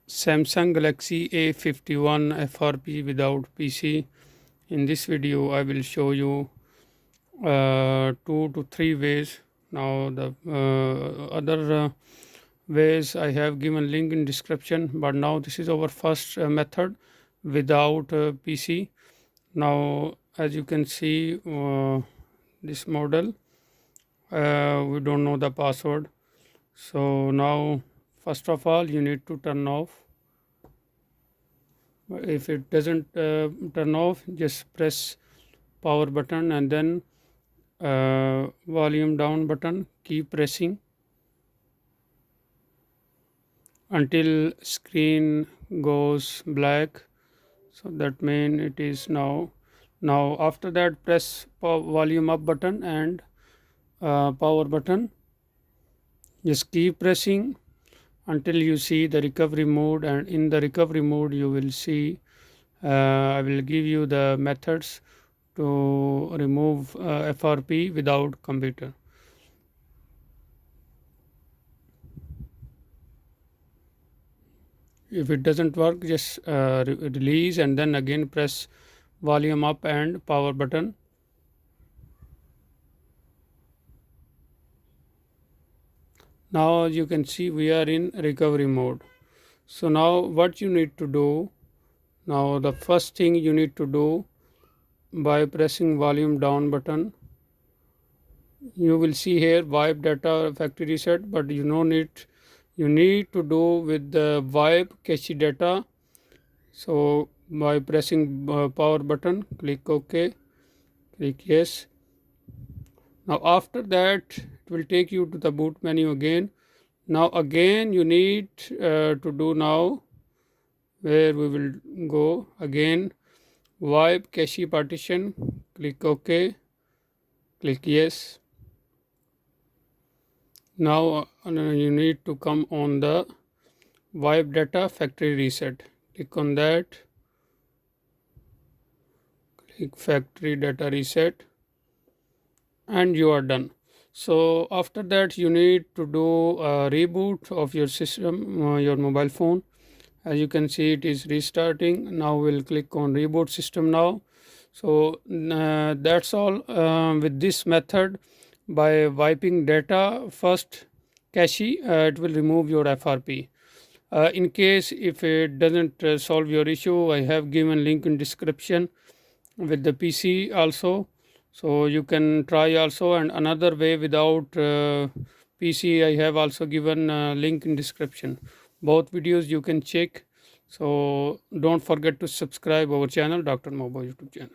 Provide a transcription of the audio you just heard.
Samsung Galaxy A51 FRP without PC. In this video I will show you 2 to 3 ways. Now the other ways I have given link in description, but now this is our first method without PC. Now as you can see, this model we don't know the password. So now first of all you need to turn off. If it doesn't turn off, just press power button and then volume down button. Keep pressing until screen goes black. So that means it is now. Now after that, press volume up button and power button. Just keep pressing until you see the recovery mode, and in the recovery mode you will see I will give you the methods to remove FRP without computer. If it doesn't work, just release and then again press volume up and power button. Now you can see we are in recovery mode. So now what you need to do, now the first thing you need to do, by pressing volume down button, you will see here wipe data factory reset, but you need to do with the wipe cache data. So by pressing power button, click OK, click yes. Now after that it will take you to the boot menu again. Now again you need to do now, where we will go again, wipe cache partition, click OK, click yes. Now you need to come on the wipe data factory reset. Click on that, click factory data reset, and you are done. So after that you need to do a reboot of your system, your mobile phone. As you can see, it is restarting. Now we'll click on reboot system now. So that's all with this method. By wiping data first cache, it will remove your FRP. In case if it doesn't solve your issue, I have given link in description with the PC also, so you can try also. And another way without PC, I have also given link in description. Both videos you can check. So don't forget to subscribe our channel, Dr. Mobo YouTube channel.